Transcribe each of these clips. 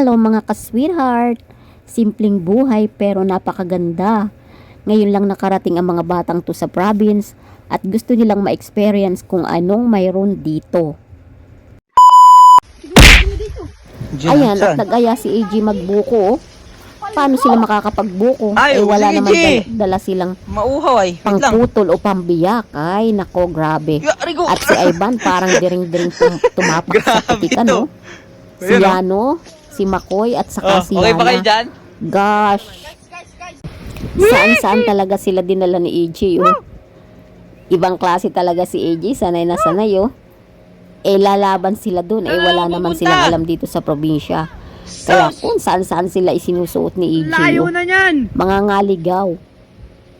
Hello mga ka-sweetheart! Simpleng buhay pero napakaganda. Ngayon lang nakarating ang mga batang to sa province at gusto nilang ma-experience kung anong mayroon dito. Ayan, at nag-aya si AG magbuko. Paano sila makakapagbuko? Wala naman dala silang mauhaw ay. pangputol o pambiyak. Ay, nako, grabe. At si Ivan parang diring-diring tumapak sa putikan, no? Si Yano, si Makoy at saka si okay Yana. ba kayo dyan? Gosh. Saan-saan talaga sila dinala ni AJ, oh. Ibang klase talaga si AJ, sanay na sanay, oh. Lalaban sila dun, wala naman silang alam dito sa probinsya. Kaya kung saan-saan sila isinusuot ni AJ, Layo oh. na yan! Mga ngaligaw.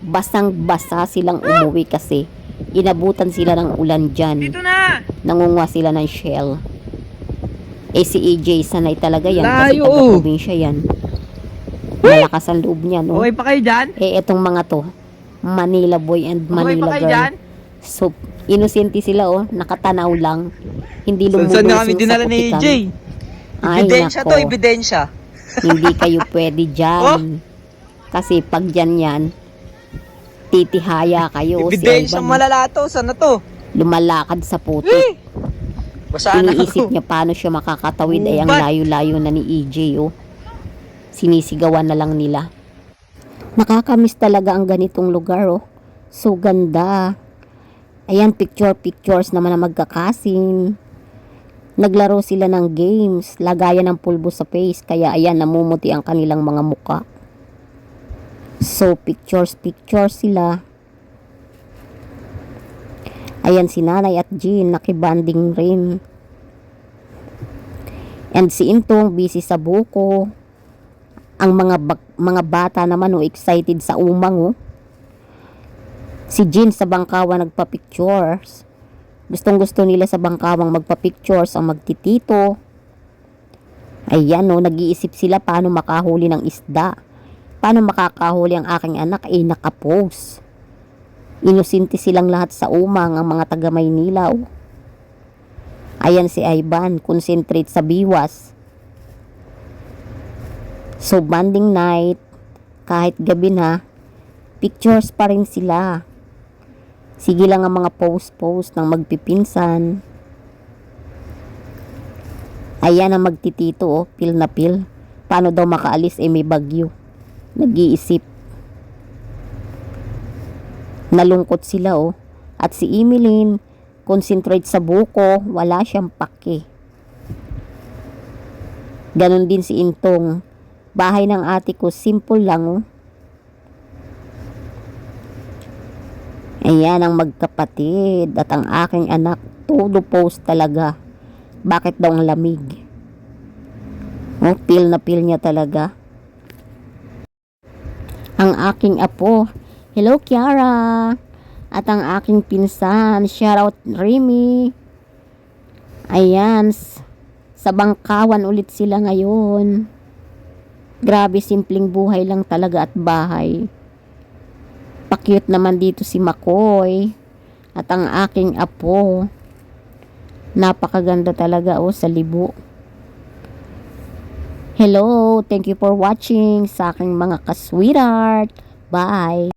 Basang-basa silang umuwi kasi inabutan sila ng ulan dyan. Dito na! Nangunguha sila ng shell. Si AJ, sanay talaga yan. Kasi Layo. taga-probinsya yan. Malakas ang loob niya, no? Okay pa kayo dyan? Etong mga to, Manila boy and Manila okay pa kayo girl. dyan? So, inosente sila, oh. Nakatanaw lang. Hindi Saan na kami lumulusong sa dinala ni putikan. AJ? Ay, Ebidensya nako. to, ebidensya. Hindi kayo pwede dyan. Oh? Kasi pag dyan yan, titihaya kayo. Ebidensya Si Ivan, malalato, saan na to? lumalakad sa putik. Basaan na Iniisip ako. niya paano siya makakatawid ay ang Ubat. layo-layo na ni EJ, oh. Sinisigawan na lang nila. Nakakamiss talaga ang ganitong lugar, oh. So ganda. Ayan, pictures naman na magkakasin. Naglaro sila ng games, lagayan ng pulbo sa face, kaya ayan, namumuti ang kanilang mga muka. So pictures sila. Ayan si Nanay at Jean, nakibanding rin. And si Intong, busy sa buko. Ang mga bata naman, oh, excited sa umang, oh. Si Jean sa bangkawan nagpa-pictures. Gustong-gusto nila sa bangkawang magpa-pictures ang magtitito. Ayan, oh, nag-iisip sila paano makahuli ng isda. Paano makakahuli ang aking anak? Nakapose. Inosente silang lahat sa umang, ang mga taga Maynila, oh. Ayan si Ivan, concentrate sa biwas. So, bonding night, kahit gabi na, pictures pa rin sila. Sige lang ang mga post ng magpipinsan. Ayan ang magtitito, oh, pil na pil. Paano daw makaalis, may bagyo. Nag-iisip. Nalungkot sila, oh. At si Emeline, concentrate sa buko, wala siyang pake. Ganon din si Intong. Bahay ng ate ko, simple lang, oh. Ayan ang magkapatid at ang aking anak, todo post talaga. Bakit daw ang lamig? Oh, feel na feel niya talaga. Ang aking apo, hello Kiara. At ang aking pinsan, shoutout Remy. Ayan, sa bangkawan ulit sila ngayon. Grabe, simpleng buhay lang talaga at bahay. Pa-cute naman dito si Makoy. At ang aking apo. Napakaganda talaga, oh, sa libo. Hello, thank you for watching sa aking mga ka-sweetheart. Bye!